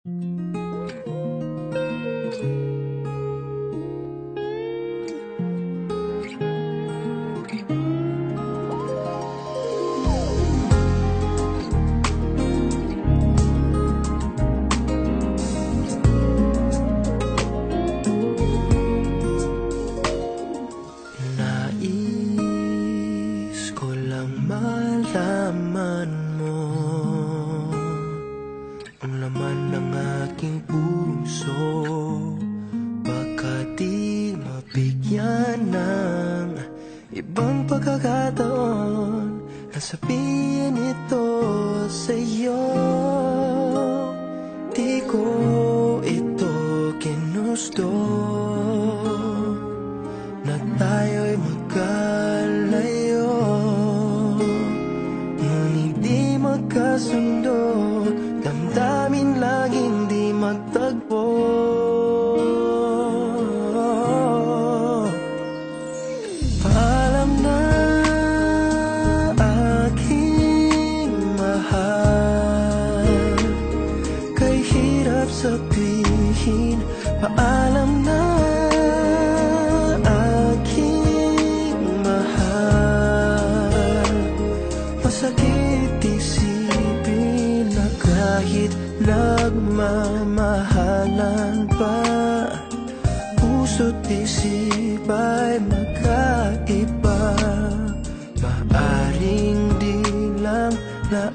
Nais ko lang malaman mo ang laman ng aking puso. Baka di mabigyan ng ibang pagkakataon na sabihin ito sa'yo. Di ko ito ginusto na tayo'y magkalayo, ngunit di magkasundo, damdamin laging di magtagpo. Paalam na aking mahal, kay hirap sabihin. Paalam na masakit isipin na kahit nagmamahalan pa, puso't isip ay magkaiba. Maaring di lang na